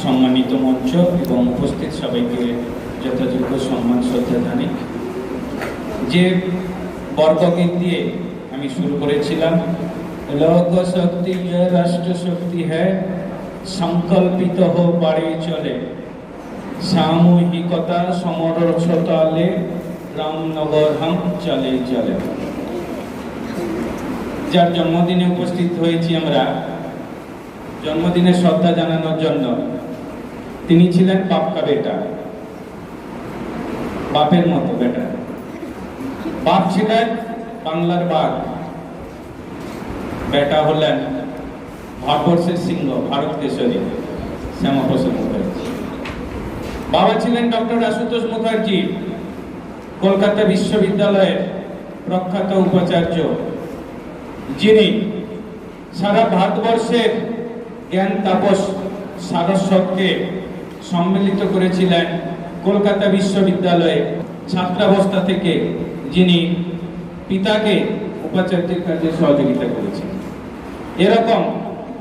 সম্মানিত মঞ্চ এবং উপস্থিত সবাইকে যথাযোগ্য সম্মান শ্রদ্ধা জানাই। যে বর্গগীত দিয়ে আমি শুরু করেছিলাম, লোক শক্তি রাষ্ট্র শক্তি হ্যায়, সংকল্পিত হো বাড়ে চলে, সামূহিকতা সমরসতালে রামনগর হাম চলে চলে। যার জন্মদিনে উপস্থিত হয়েছি আমরা জন্মদিনে শ্রদ্ধা জানানোর জন্য, তিনি ছিলেন বাপ কা বেটা, বাপের মতো বেটা। বাপ ছিলেন বাংলার বাঘ, বেটা হলেন ভারতবর্ষের সিংহ, ভারত কেশরী শ্যামাপ্রসাদ মুখার্জি। বাবা ছিলেন ডক্টর আশুতোষ মুখার্জি, কলকাতা বিশ্ববিদ্যালয়ের প্রখ্যাত উপাচার্য, যিনি সারা ভারতবর্ষের জ্ঞান তাপস সারস্বতকে সম্মিলিত করেছিলেন কলকাতা বিশ্ববিদ্যালয়ে ছাত্রাবস্থা থেকে, যিনি পিতাকে উপাচার্যের কাজে সহযোগিতা করেছেন। এরকম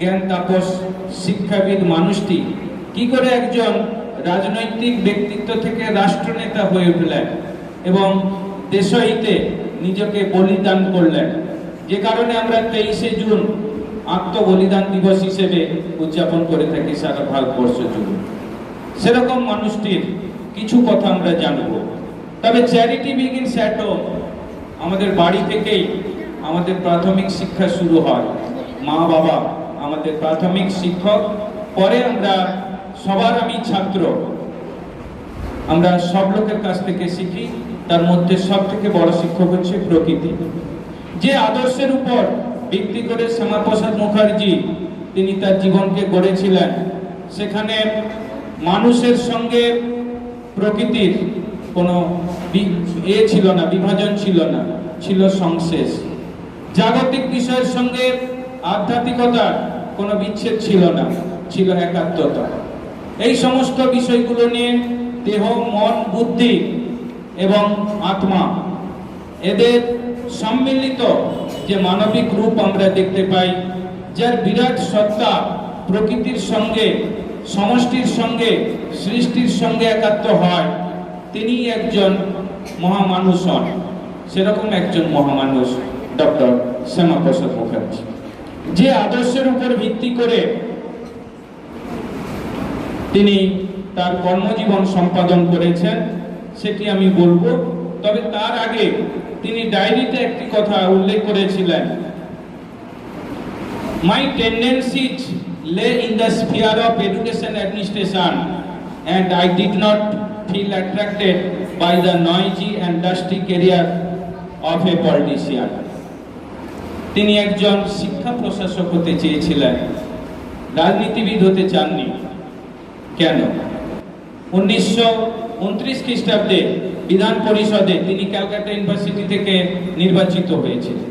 জ্ঞান তাপস শিক্ষাবিদ মানুষটি কি করে একজন রাজনৈতিক ব্যক্তিত্ব থেকে রাষ্ট্রনেতা হয়ে উঠলেন এবং দেশহিতে নিজেকে বলিদান করলেন, যে কারণে আমরা 23শে জুন আত্মবলিদান দিবস হিসেবে উদযাপন করে থাকি সারা ভারতবর্ষ জুড়ে। সেরকম মানুষটির কিছু কথা আমরা জানবো। তবে চ্যারিটি বিগিনস অ্যাট হোম, আমাদের বাড়ি থেকেই আমাদের প্রাথমিক শিক্ষা শুরু হয়। মা বাবা আমাদের প্রাথমিক শিক্ষক, পরে আমরা সবার আমি ছাত্র, আমরা সব লোকের কাছ থেকে শিখি। তার মধ্যে সব থেকে বড় শিক্ষক হচ্ছে প্রকৃতি। যে আদর্শের উপর ভিত্তি করে শ্যামাপ্রসাদ মুখার্জি তিনি তার জীবনকে গড়েছিলেন, সেখানে মানুষের সঙ্গে প্রকৃতির কোনো ছিল না, বিভাজন ছিল না, ছিল সংশ্লেষ। জাগতিক বিষয়ের সঙ্গে আধ্যাত্মিকতার কোনো বিচ্ছেদ ছিল না, ছিল একাত্মতা। এই সমস্ত বিষয়গুলো নিয়ে দেহ, মন, বুদ্ধি এবং আত্মা, এদের সম্মিলিত যে মানবিক রূপ আমরা দেখতে পাই, যার বিরাট সত্তা প্রকৃতির সঙ্গে, সমষ্টির সঙ্গে, সৃষ্টির সঙ্গে একাত্ম হয়, তিনি একজন মহামানুষ হন। সেরকম একজন মহামানুষ ডক্টর শ্যামাপ্রসাদ মুখার্জি। যে আদর্শের উপর ভিত্তি করে তিনি তার কর্মজীবন সম্পাদন করেছেন সেটি আমি বলবো। তবে তার আগে তিনি ডায়েরিতে একটি কথা উল্লেখ করেছিলেন, মাই টেন্ডেন্সিজ lay in the sphere of education administration and I did not feel attracted by the noisy and dusty career of a politician. তিনি একজন শিক্ষা প্রশাসক হতে চেয়েছিলেন, রাজনীতিবিদ হতে চাননি। কেন? 1929 খ্রিস্টাব্দে বিধান পরিষদে তিনি ক্যালকাটা ইউনিভার্সিটি থেকে নির্বাচিত হয়েছিলেন।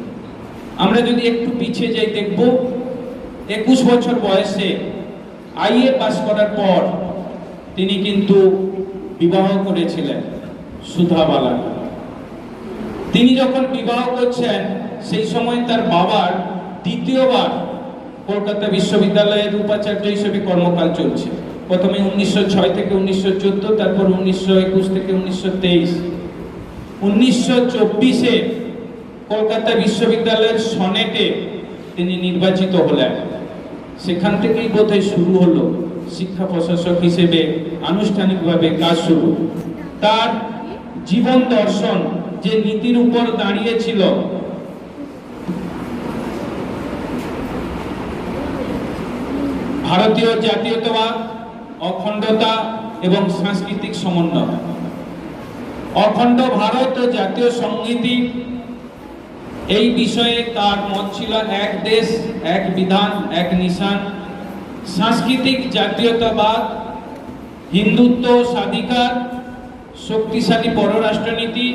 আমরা যদি একটু পিছিয়ে যাই দেখব, 21 বছর বয়সে আইএ পাস করার পর তিনি কিন্তু বিবাহ করেছিলেন সুধাবালা। তিনি যখন বিবাহ করছেন সেই সময় তার বাবার দ্বিতীয়বার কলকাতা বিশ্ববিদ্যালয়ের উপাচার্য হিসেবে কর্মকাল চলছে। প্রথমে 1906 থেকে 1914, তারপর 1921 থেকে 1923। 1924-এ কলকাতা বিশ্ববিদ্যালয়ের সনেটে তিনি নির্বাচিত হলেন। সেখান থেকেই বোধহয় শুরু হলো শিক্ষা প্রশাসক হিসেবে আনুষ্ঠানিকভাবে কাজ শুরু। তার জীবন দর্শন যে নীতির উপর দাঁড়িয়েছিল, ভারতীয় জাতীয়তাবাদ, অখণ্ডতা এবং সাংস্কৃতিক সমন্বয়। অখণ্ড ভারত ও জাতীয় সংহতি, এই বিষয়ে তার মত ছিল এক দেশ, এক বিধান, এক নিশান। সাংস্কৃতিক জাতীয়তাবাদ, হিন্দুত্ব, স্বাধিকার, শক্তিশালী পররাষ্ট্রনীতি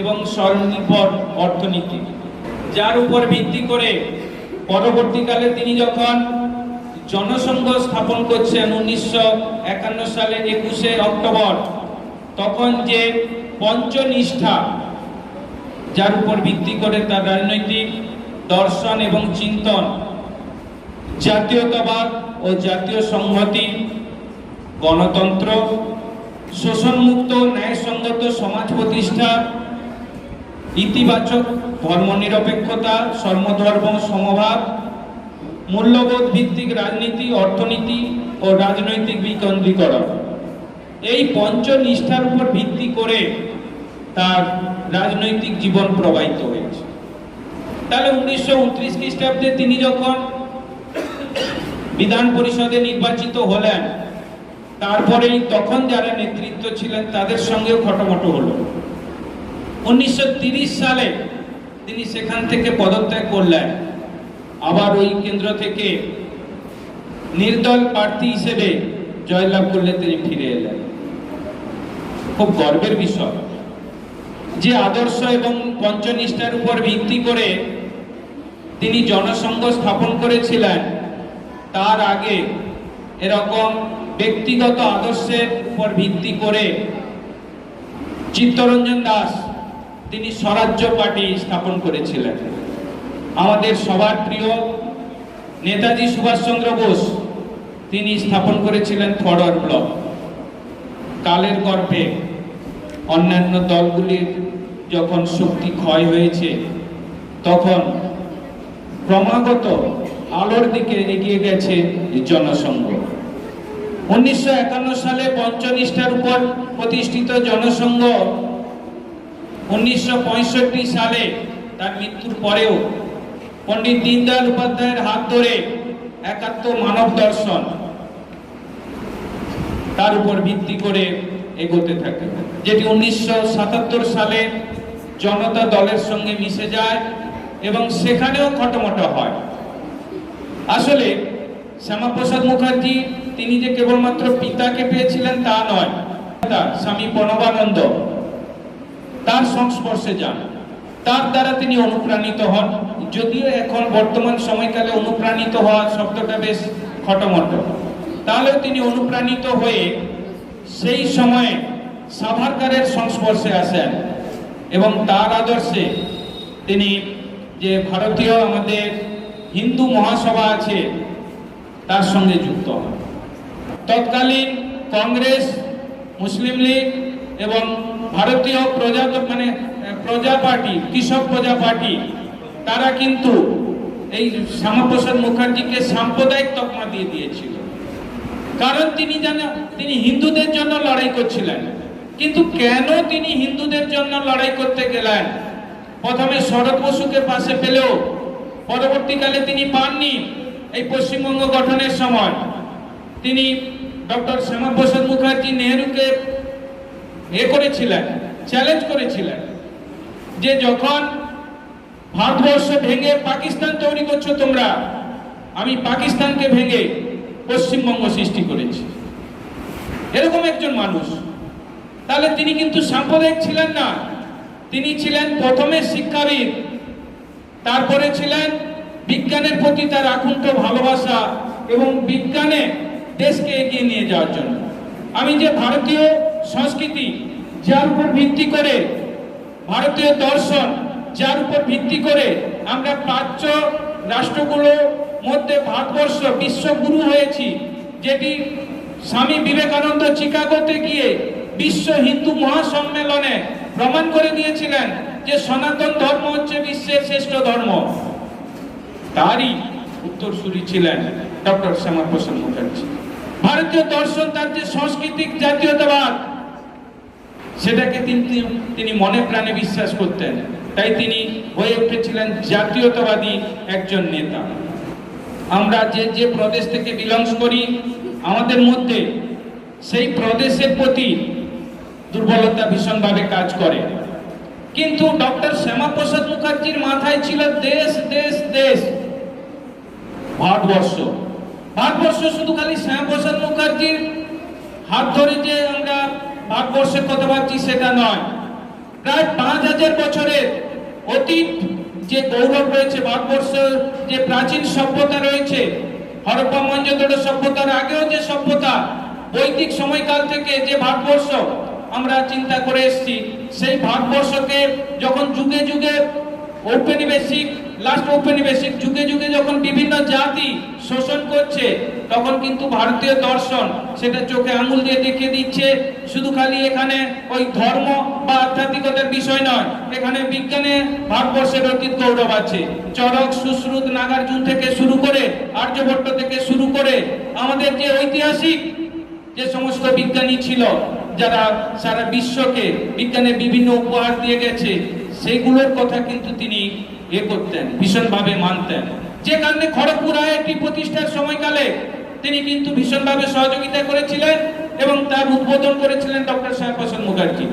এবং স্বনির্ভর অর্থনীতি, যার উপর ভিত্তি করে পরবর্তীকালে তিনি যখন জনসংঘ স্থাপন করছেন 1951 সালে 21শে অক্টোবর, তখন যে পঞ্চনিষ্ঠা, যার উপর ভিত্তি করে তার রাজনৈতিক দর্শন এবং চিন্তন, জাতীয়তাবাদ ও জাতীয় সংহতি, গণতন্ত্র, শোষণমুক্ত ন্যায়সঙ্গত সমাজ প্রতিষ্ঠা, ইতিবাচক ধর্মনিরপেক্ষতা, সর্বধর্ম সমভাব, মূল্যবোধ ভিত্তিক রাজনীতি, অর্থনীতি ও রাজনৈতিক বিকেন্দ্রীকরণ, এই পঞ্চনিষ্ঠার উপর ভিত্তি করে তার রাজনৈতিক জীবন প্রবাহিত হয়েছে। তাহলে 1929 খ্রিস্টাব্দে তিনি যখন বিধান পরিষদে নির্বাচিত হলেন, তারপরেই তখন যারা নেতৃত্ব ছিলেন তাদের সঙ্গেও খটোমটো হলো। 1930 সালে তিনি সেখান থেকে পদত্যাগ করলেন, আবার ওই কেন্দ্র থেকে নির্দল প্রার্থী হিসেবে জয়লাভ করলে তিনি ফিরে এলেন। খুব গর্বের বিষয় যে আদর্শ এবং পঞ্চনিষ্ঠার উপর ভিত্তি করে তিনি জনসংঘ স্থাপন করেছিলেন, তার আগে এরকম ব্যক্তিগত আদর্শের উপর ভিত্তি করে চিত্তরঞ্জন দাস তিনি স্বরাজ্য পার্টি স্থাপন করেছিলেন। আমাদের সবার প্রিয় নেতাজি সুভাষচন্দ্র বোস তিনি স্থাপন করেছিলেন ফরওয়ার্ড ব্লক। কালের গর্ভে অন্যান্য দলগুলির যখন শক্তি ক্ষয় হয়েছে, তখন ক্রমাগত আলোর দিকে এগিয়ে গেছে জনসংঘ। 1951 সালে পঞ্চনিষ্ঠার উপর প্রতিষ্ঠিত জনসংঘ 1965 সালে তার মৃত্যুর পরেও পণ্ডিত দীনদয়াল উপাধ্যায়ের হাত ধরে একাত্ম মানব দর্শন, তার উপর ভিত্তি করে এগোতে থাকে, যেটি 1977 সালে জনতা দলের সঙ্গে মিশে যায় এবং সেখানেও খটোমটো হয়। আসলে শ্যামাপ্রসাদ মুখার্জি তিনি যে কেবলমাত্র পিতাকে পেয়েছিলেন তা নয়, স্বামী প্রণবানন্দ তার সংস্পর্শে যান, তার দ্বারা তিনি অনুপ্রাণিত হন। যদিও এখন বর্তমান সময়কালে অনুপ্রাণিত হওয়া শব্দটা বেশ খটোমটো, তাহলেও তিনি অনুপ্রাণিত হয়ে সেই সময়ে সাভারকারের সংস্পর্শে আসেন এবং তার আদর্শে তিনি যে ভারতীয় আমাদের হিন্দু মহাসভা আছে তার সঙ্গে যুক্ত হন। তৎকালীন কংগ্রেস, মুসলিম লীগ এবং ভারতীয় প্রজা পার্টি, কৃষক প্রজা পার্টি, তারা কিন্তু এই শ্যামাপ্রসাদ মুখার্জিকে সাম্প্রদায়িক তকমা দিয়ে দিয়েছিল। কারণ তিনি জানেন তিনি হিন্দুদের জন্য লড়াই করছিলেন। কিন্তু কেন তিনি হিন্দুদের জন্য লড়াই করতে গেলেন? প্রথমে শরৎ বসুকে পাশে পেলেও পরবর্তীকালে তিনি পাননি। এই পশ্চিমবঙ্গ গঠনের সময় তিনি ডক্টর শ্যামাপ্রসাদ মুখার্জি নেহরুকে করেছিলেন, চ্যালেঞ্জ করেছিলেন যে যখন ভারতবর্ষ ভেঙে পাকিস্তান তৈরি করছো তোমরা, আমি পাকিস্তানকে ভেঙে পশ্চিমবঙ্গ সৃষ্টি করেছি। এরকম একজন মানুষ। তাহলে তিনি কিন্তু সাম্প্রদায়িক ছিলেন না, তিনি ছিলেন প্রথমে শিক্ষাবিদ, তারপরে ছিলেন বিজ্ঞানের প্রতি তার আকুণ্ঠ ভালোবাসা এবং বিজ্ঞানে দেশকে এগিয়ে নিয়ে যাওয়ার জন্য। আমি যে ভারতীয় সংস্কৃতি যার উপর ভিত্তি করে, ভারতীয় দর্শন যার উপর ভিত্তি করে আমরা প্রাচ্য রাষ্ট্রগুলোর মধ্যে ভারতবর্ষ বিশ্বগুরু হয়েছি, যেটি স্বামী বিবেকানন্দ চিকাগোতে গিয়ে বিশ্ব হিন্দু মহাসম্মেলনে প্রমাণ করে দিয়েছিলেন যে সনাতন ধর্ম হচ্ছে বিশ্বের শ্রেষ্ঠ ধর্ম, তারই উত্তরসূরি ছিলেন ডক্টর শ্যামাপ্রসাদ মুখার্জি। ভারতীয় দর্শন, তার যে সাংস্কৃতিক জাতীয়তাবাদ, সেটাকে তিনি মনে প্রাণে বিশ্বাস করতেন। তাই তিনি হয়ে উঠেছিলেন জাতীয়তাবাদী একজন নেতা। আমরা যে প্রদেশ থেকে বিলংস করি, আমাদের মধ্যে সেই প্রদেশের প্রতি দুর্বলতা ভীষণভাবে কাজ করে। কিন্তু ডক্টর শ্যামাপ্রসাদ মুখার্জির মাথায় ছিল দেশ দেশ দেশ, ভারতবর্ষ। ভারতবর্ষ শুধু খালি শ্যামাপ্রসাদ মুখার্জির হাত ধরে যে আমরা ভারতবর্ষের কথা ভাবছি সেটা নয়। প্রায় 5000 বছরের অতীত যে গৌরব রয়েছে, ভারতবর্ষের যে প্রাচীন সভ্যতা রয়েছে, হরপ্পা মহেঞ্জোদারো সভ্যতার আগেও যে সভ্যতা, বৈদিক সময়কাল থেকে যে ভারতবর্ষ আমরা চিন্তা করে এসেছি, সেই ভারতবর্ষকে যখন যুগে যুগে ঔপনিবেশিক যুগে যুগে যখন বিভিন্ন জাতি শোষণ করে করছে, তখন কিন্তু ভারতীয় দর্শন সেটা চোখে আঙুল দিয়ে দেখিয়ে দিচ্ছে শুধু খালি এখানে ওই ধর্ম বা আধ্যাত্মিকতার বিষয় নয়, এখানে বিজ্ঞানে ভারতবর্ষের অতীত গৌরব আছে। চরক, সুশ্রুত, নাগার্জুন থেকে শুরু করে আর্যভট্ট থেকে শুরু করে আমাদের যে ঐতিহাসিক যে সমস্ত বিজ্ঞানী ছিল যারা সারা বিশ্বকে বিজ্ঞানের বিভিন্ন উপহার দিয়ে গেছে, সেইগুলোর কথা কিন্তু তিনি করতেন, ভীষণভাবে মানতেন। যে কারণে খড়গপুর আইআইটি প্রতিষ্ঠার সময়কালে তিনি কিন্তু ভীষণভাবে সহযোগিতা করেছিলেন এবং তার উদ্বোধন করেছিলেন doctor Shyamaprasad Mukherjee.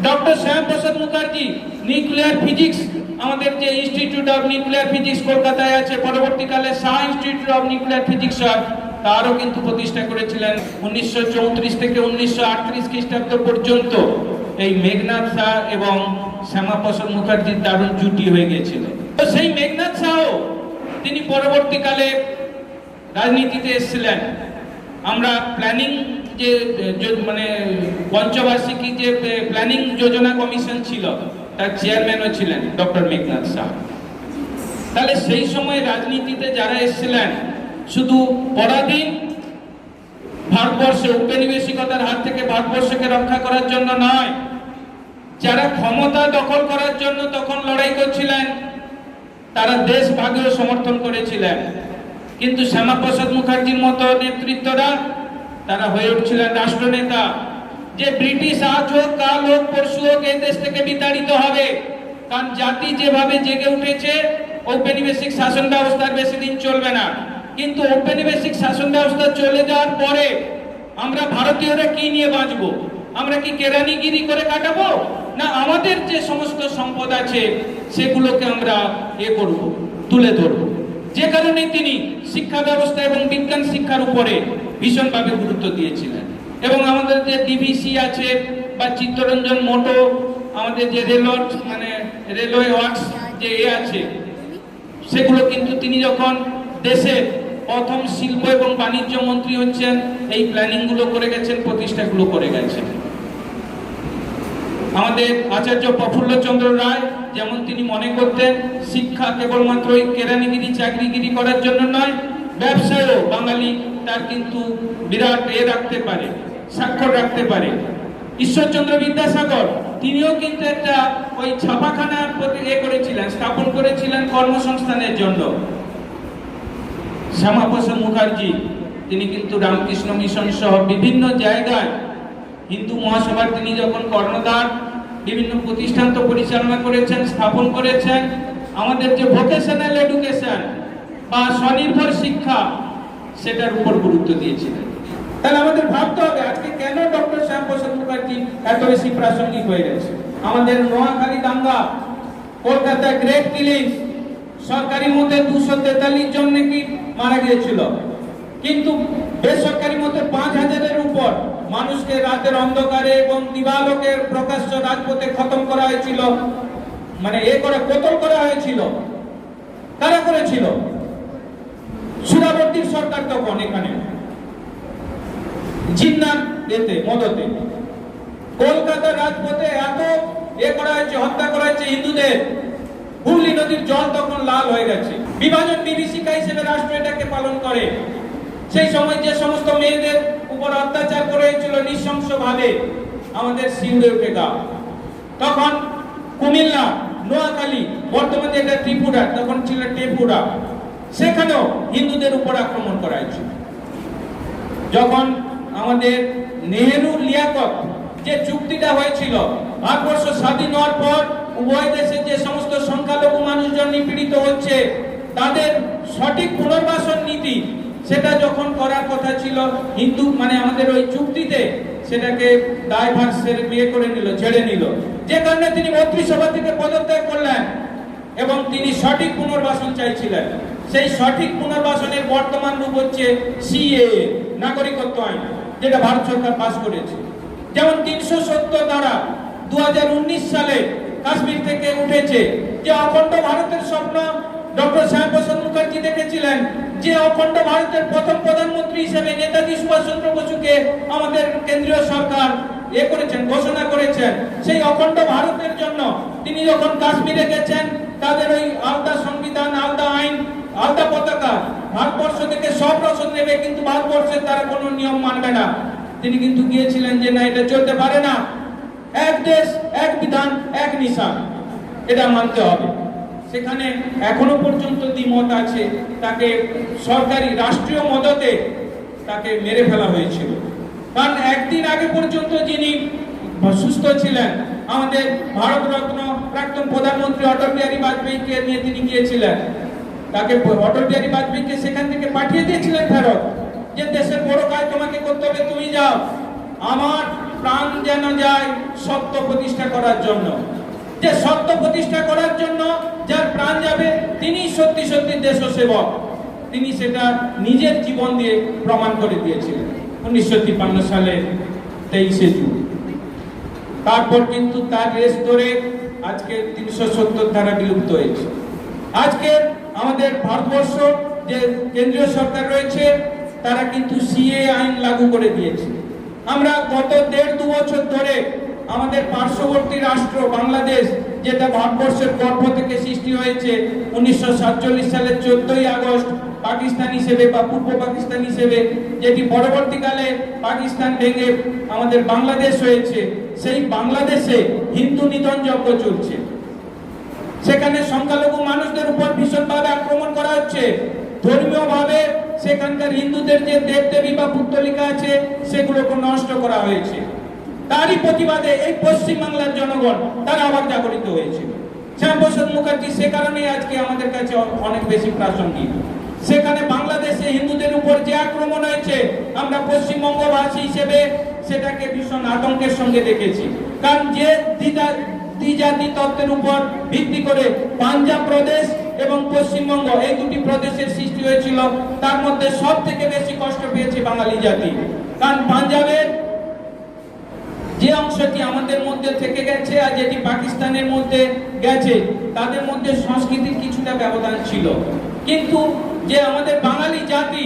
Doctor Shyamaprasad Mukherjee nuclear physics, আমাদের যে ইনস্টিটিউট অফ নিউক্লিয়ার ফিজিক্স কলকাতায় আছে, পরবর্তীকালে Saha institute of nuclear physics হয়, তারও কিন্তু প্রতিষ্ঠা করেছিলেন। 1934 থেকে 1938 খ্রিস্টাব্দ পর্যন্ত এই মেঘনাদ শাহ এবং শ্যামাপ্রসাদ মুখার্জির দারুণ জুটি হয়ে গিয়েছিল। তো সেই মেঘনাদ শাহ তিনি পরবর্তীকালে রাজনীতিতে এসেছিলেন। আমরা প্ল্যানিং যে মানে পঞ্চবার্ষিকী যে প্ল্যানিং যোজনা কমিশন ছিল, তার চেয়ারম্যানও ছিলেন ডক্টর মেঘনাদ শাহ। তাহলে সেই সময় রাজনীতিতে যারা এসেছিলেন শুধু পরাধীন ভারতবর্ষে উপনিবেশিকতার হাত থেকে ভারতবর্ষকে রক্ষা করার জন্য নয়, যারা ক্ষমতা দখল করার জন্য তখন লড়াই করছিলেন, তারা দেশ ভাগেও সমর্থন করেছিলেন। কিন্তু শ্যামাপ্রসাদ মুখার্জির মতো নেতৃত্বরা তারা হয়ে উঠছিলেন রাষ্ট্রনেতা, যে ব্রিটিশ আজ হোক, কাল হোক, পরশু হোক এই দেশ থেকে বিতাড়িত হবে। কারণ জাতি যেভাবে জেগে উঠেছে, ঔপনিবেশিক শাসন ব্যবস্থার বেশি দিন চলবে না। কিন্তু ঔপনিবেশিক শাসন ব্যবস্থা চলে যাওয়ার পরে আমরা ভারতীয়রা কি নিয়ে বাঁচবো? আমরা কি কেরানিগিরি করে কাটাবো, না আমাদের যে সমস্ত সম্পদ আছে সেগুলোকে আমরা করব, তুলে ধরবো? যে কারণে তিনি শিক্ষা ব্যবস্থা এবং বিজ্ঞান শিক্ষার উপরে ভীষণভাবে গুরুত্ব দিয়েছিলেন। এবং আমাদের যে ডিভিসি আছে বা চিত্তরঞ্জন মোটো, আমাদের যে রেলওয়ে ওয়ার্কস যে আছে, সেগুলো কিন্তু তিনি যখন দেশের প্রথম শিল্প এবং বাণিজ্য মন্ত্রী হচ্ছেন, এই প্ল্যানিং গুলো করে গেছেন, প্রতিষ্ঠাগুলো করে গেছেন। আমাদের আচার্য প্রফুল্লচন্দ্র রায় যেমন তিনি মনে করতেন শিক্ষা কেবলমাত্র ওই কেরানিগিরি চাকরিগিরি করার জন্য নয়, ব্যবসায়ও বাঙালি তার কিন্তু বিরাট রাখতে পারে, স্বাক্ষর রাখতে পারে। ঈশ্বরচন্দ্র বিদ্যাসাগর তিনিও কিন্তু একটা ওই ছাপাখানা করেছিলেন, স্থাপন করেছিলেন কর্মসংস্থানের জন্য। শ্যামাপ্রসাদ মুখার্জি তিনি কিন্তু রামকৃষ্ণ মিশন সহ বিভিন্ন জায়গায় হিন্দু মহাসভার তিনি যখন কর্ণধার, বিভিন্ন প্রতিষ্ঠান তো পরিচালনা করেছেন, স্থাপন করেছেন। আমাদের যে ভোকেশনাল এডুকেশন বা স্বনির্ভর শিক্ষা, সেটার উপর গুরুত্ব দিয়েছিলেন। তাহলে আমাদের ভাবতে হবে আজকে কেন ডক্টর শ্যামাপ্রসাদ মুখার্জি এত বেশি প্রাসঙ্গিক হয়ে গেছে। আমাদের নোয়াখালী দাঙ্গা, কলকাতা গ্রেট কিলিং, সরকারি মতে 243 জন নাকি মারা গিয়েছিল, কিন্তু বেসরকারি মতে 5000-এর উপর মানুষকে রাতের অন্ধকারে এবং দিবালোকের প্রকাশ্য রাজপথে খতম করা হয়েছিল, মানে কতল করা হয়েছিল। কারা করেছিল? সুরাবর্তীর সরকার তখন এখানে জিন্নার মদতে কলকাতার রাজপথে এত করা হয়েছে, হত্যা করা হয়েছে হিন্দুদের। হুগলি নদীর জল তখন লাল হয়ে গেছে। বিভাজন বিভীষিকা হিসেবে রাষ্ট্র এটাকে পালন করে। সেই সময় যে সমস্ত মেয়েদের উপর অত্যাচার করে হয়েছিল নৃশংসভাবে, আমাদের শিউরে উঠে গা। তখন কুমিল্লা, নোয়াখালী, বর্তমানে এটা ত্রিপুরা, তখন ছিল টেপুরা, সেখানেও হিন্দুদের উপর আক্রমণ করা হয়েছিল। যখন আমাদের নেহেরু লিয়াকত যে চুক্তিটা হয়েছিল, ভারতবর্ষ স্বাধীন হওয়ার পর উভয় দেশে যে সমস্ত সংখ্যালঘু মানুষজন নিপীড়িত হচ্ছে, তাদের সঠিক পুনর্বাসন নীতি সেটা যখন করার কথা ছিল, হিন্দু আমাদের ওই চুক্তিতে সেটাকে দায়ভার করে নিল, ছেড়ে নিল। যে কারণে তিনি মন্ত্রিসভা থেকে পদত্যাগ করলেন এবং তিনি সঠিক পুনর্বাসন চাইছিলেন। সেই সঠিক পুনর্বাসনের বর্তমান রূপ হচ্ছে সিএএ, নাগরিকত্ব আইন, যেটা ভারত সরকার পাস করেছে। যেমন 370 ধারা 2019 সালে কাশ্মীর থেকে উঠেছে। যে অখণ্ড ভারতের স্বপ্ন ডক্টর শ্যামাপ্রসাদ মুখার্জি দেখেছিলেন, যে অখণ্ড ভারতের প্রথম প্রধানমন্ত্রী হিসেবে নেতাজি সুভাষচন্দ্র বসুকে আমাদের কেন্দ্রীয় সরকার করেছেন, ঘোষণা করেছেন। সেই অখণ্ড ভারতের জন্য তিনি যখন কাশ্মীরে গেছেন, তাদের ওই আলাদা সংবিধান, আলাদা আইন আলাদা পতাকা, ভারতবর্ষ থেকে সব রসদ নেবে, কিন্তু ভারতবর্ষের তারা কোনো নিয়ম মানবে না। তিনি কিন্তু গিয়েছিলেন যে না, এটা চলতে পারে না, এক দেশ এক বিধান এক নিশান, এটা মানতে হবে। সেখানে এখনো পর্যন্ত দ্বিমত আছে, তাকে সরকারি রাষ্ট্রীয় মদতে তাকে মেরে ফেলা হয়েছিল। কারণ একদিন আগে পর্যন্ত যিনি সুস্থ ছিলেন, আমাদের ভারতরত্ন প্রাক্তন প্রধানমন্ত্রী অটল বিহারী বাজপেয়ীকে নিয়ে তিনি গিয়েছিলেন, তাকে অটল বিহারী বাজপেয়ীকে সেখান থেকে পাঠিয়ে দিয়েছিলেন ফেরত, যে দেশের বড় কাজ তোমাকে করতে হবে, তুমি যাও, আমার প্রাণ যেন যায় সত্য প্রতিষ্ঠা করার জন্য। যে সত্য প্রতিষ্ঠা করার জন্য যার প্রাণ যাবে তিনি সত্যি সত্যি দেশসেবক। তিনি সেটা নিজের জীবন দিয়ে প্রমাণ করে দিয়েছিলেন 1953 সালে 23শে জুন। তারপর কিন্তু তার রেস ধরে আজকে 370 ধারা বিলুপ্ত হয়েছে। আজকে আমাদের ভারতবর্ষ যে কেন্দ্রীয় সরকার রয়েছে তারা কিন্তু সিএ আইন লাগু করে দিয়েছে। আমরা গত 1.5-2 বছর ধরে আমাদের পার্শ্ববর্তী রাষ্ট্র বাংলাদেশ, যেটা ভারতবর্ষের গর্ভ থেকে সৃষ্টি হয়েছে 1947 সালের 14ই আগস্ট পাকিস্তান হিসেবে বা পূর্ব পাকিস্তান হিসেবে, যেটি পরবর্তীকালে পাকিস্তান ভেঙে আমাদের বাংলাদেশ হয়েছে, সেই বাংলাদেশে হিন্দু নিধন যজ্ঞ চলছে। সেখানে সংখ্যালঘু মানুষদের উপর ভীষণভাবে আক্রমণ করা হচ্ছে। ধর্মীয় ভাবে সেখানকার হিন্দুদের যে দেবদেবী বা পুত্তলিকা আছে সেগুলোকে নষ্ট করা হয়েছে। তারই প্রতিবাদে এই পশ্চিমবাংলার জনগণ তারা আবার জাগরিত হয়েছিল। শ্যামাপ্রসাদ মুখার্জি সে কারণেই আজকে আমাদের কাছে অনেক বেশি প্রাসঙ্গিক। সেখানে বাংলাদেশে হিন্দুদের উপর যে আক্রমণ হয়েছে, আমরা পশ্চিমবঙ্গবাসী হিসেবে সেটাকে ভীষণ আতঙ্কের সঙ্গে দেখেছি। কারণ যে দ্বিজাতি তত্ত্বের উপর ভিত্তি করে পাঞ্জাব প্রদেশ এবং পশ্চিমবঙ্গ এই দুটি প্রদেশের সৃষ্টি হয়েছিল, তার মধ্যে সব থেকে বেশি কষ্ট পেয়েছে বাঙালি জাতি। কারণ পাঞ্জাবের যে অংশটি আমাদের মধ্যে থেকে গেছে আর যেটি পাকিস্তানের মধ্যে গেছে, তাদের মধ্যে সংস্কৃতির কিছুটা ব্যবধান ছিল, কিন্তু যে আমাদের বাঙালি জাতি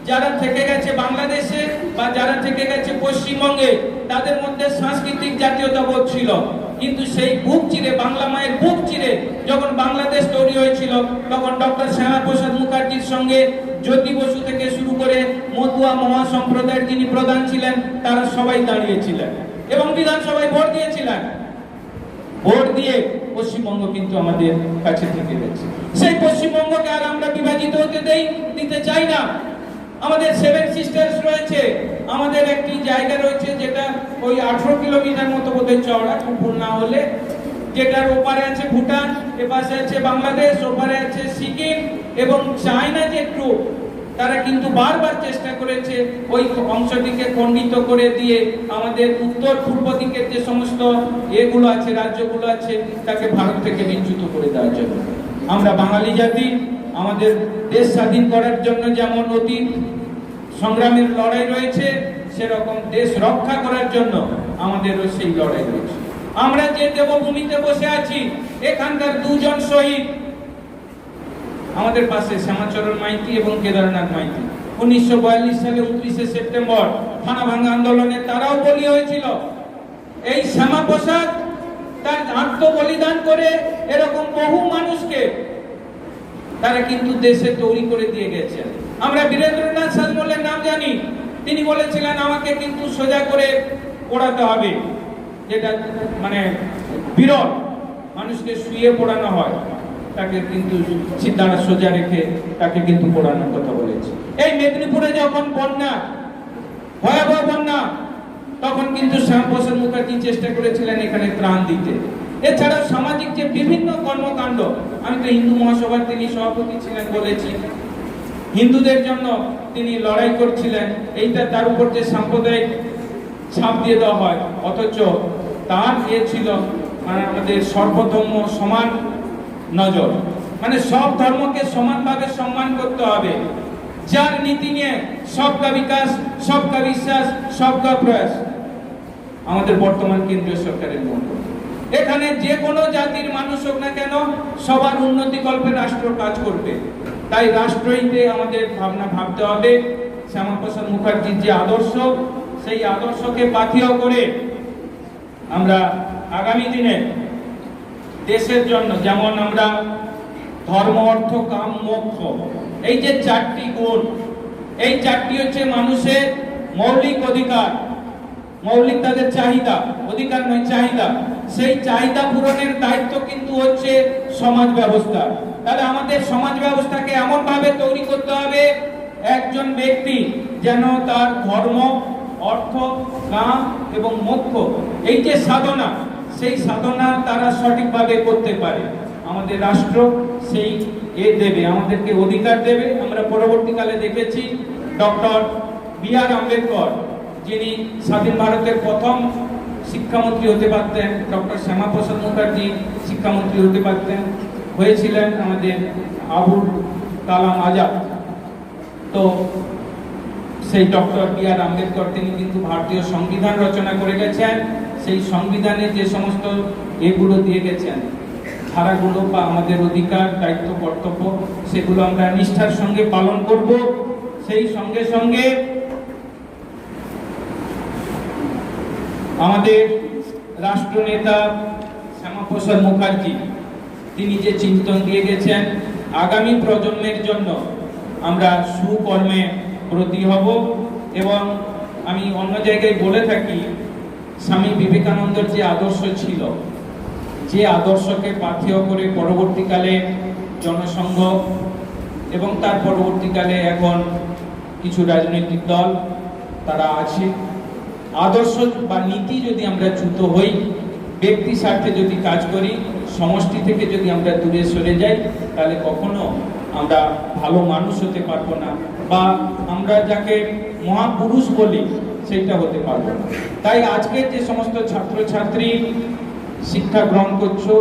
যারা থেকে গেছে বাংলাদেশে বা যারা থেকে গেছে পশ্চিমবঙ্গে, তাদের মধ্যে সাংস্কৃতিক জাতীয়তাবোধ ছিল। কিন্তু সেই বুক চিরে, বাংলা মায়ের বুক চিরে যখন বাংলাদেশ তৈরি হয়েছিল, তখন ডক্টর শ্যামাপ্রসাদ মুখার্জির সঙ্গে জ্যোতি বসু থেকে শুরু করে মতুয়া মহাসম্প্রদায়ের যিনি প্রধান ছিলেন, তারা সবাই দাঁড়িয়েছিলেন এবং বিধানসভায় ভোট দিয়েছিলেন। ভোট দিয়ে পশ্চিমবঙ্গ কিন্তু আমাদের কাছে থেকে গেছে। সেই পশ্চিমবঙ্গকে আর আমরা বিভাজিত হতে দিতে চাই না। আমাদের 7 সিস্টার্স রয়েছে, আমাদের একটি জায়গা রয়েছে যেটা ওই 18 কিলোমিটার মতো বোধহয় চওড়া, খুব ভুল না হলে, যেটার ওপারে আছে ভুটান, এপাশে আছে বাংলাদেশ, ওপারে আছে সিকিম এবং চায়না যে গ্রুপ, তারা কিন্তু বারবার চেষ্টা করেছে ওই অংশটিকে খণ্ডিত করে দিয়ে আমাদের উত্তর পূর্ব দিকের যে সমস্ত এগুলো আছে, রাজ্যগুলো আছে, তাকে ভারত থেকে বিচ্যুত করে দেওয়ার জন্য। আমরা বাঙালি জাতি আমাদের দেশ স্বাধীন করার জন্য যেমন অতীত সংগ্রামের লড়াই রয়েছে, সেরকম দেশ রক্ষা করার জন্য আমাদেরও সেই লড়াই রয়েছে। আমরা যে দেবভূমিতে বসে আছি, এখানকার 2 জন শহীদ আমাদের পাশে, শ্যামাচরণ মাইতি এবং কেদারনাথ মাইতি, 1942 সালে 29শে সেপ্টেম্বর থানা ভাঙা আন্দোলনে তারাও বলি হয়েছিল। এই শ্যামাপ্রসাদ তার আত্মবলিদান করে এরকম বহু মানুষকে তারা কিন্তু দেশে তৈরি করে দিয়ে গেছেন। আমরা বীরেন্দ্রনাথ শাসমলের নাম জানি, তিনি বলেছিলেন আমাকে কিন্তু সোজা করে পড়াতে হবে, যেটা মানে বিরল, মানুষকে শুয়ে পড়ানো হয়, তাকে কিন্তু সিদ্ধারা সোজা রেখে তাকে কিন্তু পড়ানোর কথা বলেছে। এই মেদিনীপুরে যখন বন্যা, ভয়াবহ বন্যা, তখন কিন্তু শ্যামাপ্রসাদ মুখার্জি চেষ্টা করেছিলেন এখানে ত্রাণ দিতে। এছাড়াও সামাজিক যে বিভিন্ন কর্মকাণ্ড, আমি তো হিন্দু মহাসভার তিনি সভাপতি ছিলেন বলেছি, হিন্দুদের জন্য তিনি লড়াই করছিলেন। এইটা তার উপর যে সাম্প্রদায়িক ছাপ দিয়ে দেওয়া হয়, অথচ তার ছিল মানে আমাদের সর্বধর্ম সমান নজর, মানে সব ধর্মকে সমানভাবে সম্মান করতে হবে, যার নীতি নিয়ে সবকা বিকাশ, সবকা বিশ্বাস, সবকা প্রয়াস আমাদের বর্তমান কেন্দ্রীয় সরকারের মন্ত্র। এখানে যে কোনো জাতির মানুষ হোক না কেন, সবার উন্নতি কল্পে রাষ্ট্র কাজ করবে। তাই রাষ্ট্রইতে আমাদের ভাবতে হবে। শ্যামাপ্রসাদ মুখার্জির যে আদর্শ, সেই আদর্শকে পাথেয় করে আমরা আগামী দিনে দেশের জন্য, যেমন আমরা ধর্ম, অর্থ, কাম, মোক্ষ, এই যে চারটি গুণ, এই চারটি হচ্ছে মানুষের মৌলিক অধিকার, মৌলিক তাদের চাহিদা, অধিকার নয় চাহিদা। সেই চাহিদা পূরণের দায়িত্ব কিন্তু হচ্ছে সমাজ ব্যবস্থা। তাহলে আমাদের সমাজ ব্যবস্থাকে এমন ভাবে তৈরি করতে হবে একজন ব্যক্তি যেন তার ধর্ম, অর্থ, কাম এবং মোক্ষ, এই যে সাধনা, সেই সাধনা তারা সঠিকভাবে করতে পারে। আমাদের রাষ্ট্র সেই দেবে, আমাদেরকে অধিকার দেবে। আমরা পরবর্তীকালে দেখেছি ডক্টর বি.আর. আম্বেদকর, যিনি স্বাধীন ভারতের প্রথম শিক্ষামন্ত্রী হতে পারতেন, ডক্টর শ্যামাপ্রসাদ মুখার্জি শিক্ষামন্ত্রী হতে পারতেন, হয়েছিলেন আমাদের আবুল কালাম আজাদ। তো সেই ডক্টর বি.আর. আম্বেদকর তিনি কিন্তু ভারতীয় সংবিধান রচনা করে গেছেন। সেই সংবিধানে যে সমস্ত এগুলো দিয়ে গেছেন, ধারাগুলো বা আমাদের অধিকার, দায়িত্ব, কর্তব্য, সেগুলো আমরা নিষ্ঠার সঙ্গে পালন করব। সেই সঙ্গে সঙ্গে আমাদের রাষ্ট্রনেতা শ্যামাপ্রসাদ মুখার্জি তিনি যে চিন্তন দিয়ে গেছেন, আগামী প্রজন্মের জন্য আমরা সুকর্মে ব্রতী হব। এবং আমি অন্য জায়গায় বলে থাকি, স্বামী বিবেকানন্দের যে আদর্শ ছিল, যে আদর্শকে পাথেয় করে পরবর্তীকালে জনসংঘ এবং তার পরবর্তীকালে এখন কিছু রাজনৈতিক দল তারা আছে, আদর্শ বা নীতি যদি আমরা চ্যুত হই, ব্যক্তি স্বার্থে যদি কাজ করি, সমষ্টি থেকে যদি আমরা দূরে সরে যাই, তাহলে কখনো আমরা ভালো মানুষ হতে পারবো না, বা আমরা যাকে মহাপুরুষ বলি সেইটা হতে পারবো না। তাই আজকের যে সমস্ত ছাত্রছাত্রী শিক্ষা গ্রহণ করছো,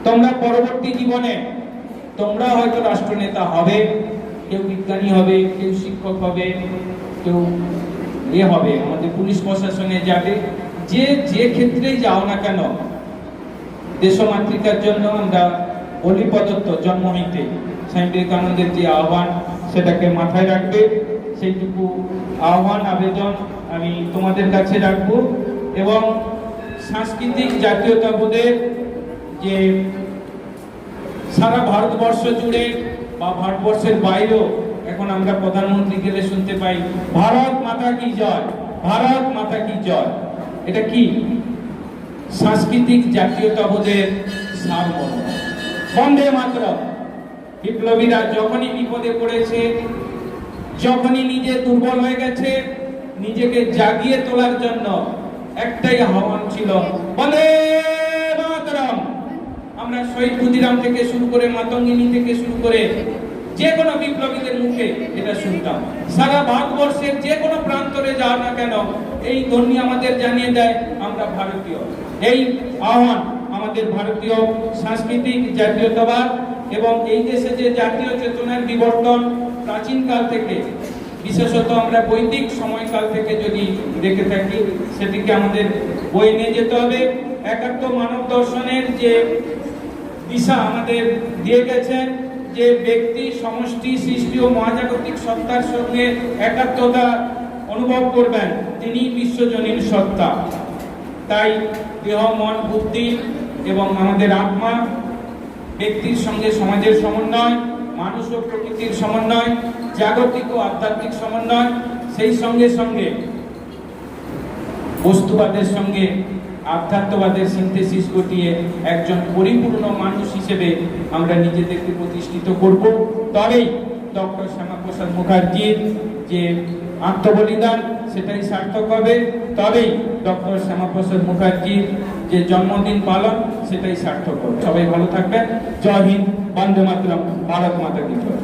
তোমরা পরবর্তী জীবনে তোমরা হয়তো রাষ্ট্রনেতা হবে, কেউ বিজ্ঞানী হবে, কেউ শিক্ষক হবে, কেউ হবে আমাদের পুলিশ প্রশাসনে যাবে। যে ক্ষেত্রেই যাও না কেন, দেশমাতৃকার জন্য আমরা বলি প্রদত্ত জন্ম হইতে স্বামী বিবেকানন্দের যে আহ্বান, সেটাকে মাথায় রাখবে। সেইটুকু আহ্বান, আবেদন আমি তোমাদের কাছে রাখবো। এবং সাংস্কৃতিক জাতীয়তাবোধের যে সারা ভারতবর্ষ জুড়ে বা ভারতবর্ষের বাইরেও এখন আমরা প্রধানমন্ত্রী গেলে শুনতে পাই, ভারত মাতা কি জয়, ভারত মাতা কি জয়। এটা কি? সাংস্কৃতিক জাতীয়তাবোধের সারমর্ম। বন্দে মাতরম। বিপ্লবীরা যখনই বিপদে পড়েছে, যখনই নিজে দুর্বল হয়ে গেছে, নিজেকে জাগিয়ে তোলার জন্য একটাই আহ্বান ছিল, বন্দে মাতরম। আমরা শহীদ ক্ষুদিরাম থেকে শুরু করে মাতঙ্গিনী থেকে শুরু করে যে কোনো বিপ্লবীদের মুখে এটা শুনতাম। সারা ভারতবর্ষের যে কোনো প্রান্তরে যাও না কেন, এই ধ্বনি আমাদের জানিয়ে দেয় আমরা ভারতীয়। এই আহ্বান আমাদের ভারতীয় সাংস্কৃতিক জাতীয়তাবাদ এবং এই দেশে যে জাতীয় চেতনার বিবর্তন প্রাচীনকাল থেকে, বিশেষত আমরা বৈদিক সময়কাল থেকে যদি দেখে থাকি, সেটিকে আমাদের বয়ে নিয়ে যেতে হবে। একাত্ম মানব দর্শনের যে দিশা আমাদের দিয়ে গেছেন, যে ব্যক্তি সমষ্টি, সৃষ্টি ও মহাজাগতিক সত্তার সঙ্গে একাত্মতা অনুভব করবেন, তিনি বিশ্বজনীন সত্তা। তাই দেহ, মন, বুদ্ধি এবং আমাদের আত্মা, ব্যক্তির সঙ্গে সমাজের সমন্বয়, মানুষ ও প্রকৃতির সমন্বয়, জাগতিক ও আধ্যাত্মিক সমন্বয়, সেই সঙ্গে সঙ্গে বস্তুবাদের সঙ্গে আধ্যাত্মবাদের সিনথেসিস ঘটিয়ে একজন পরিপূর্ণ মানুষ হিসেবে আমরা নিজেদেরকে প্রতিষ্ঠিত করব। তবেই ডক্টর শ্যামাপ্রসাদ মুখার্জির যে আত্মবলিদান সেটাই সার্থক হবে, তবেই ডক্টর শ্যামাপ্রসাদ মুখার্জির যে জন্মদিন পালন সেটাই সার্থক হবে। সবাই ভালো থাকবেন। জয় হিন্দ, বন্দে মাতরম, ভারত মাতা কি জয়।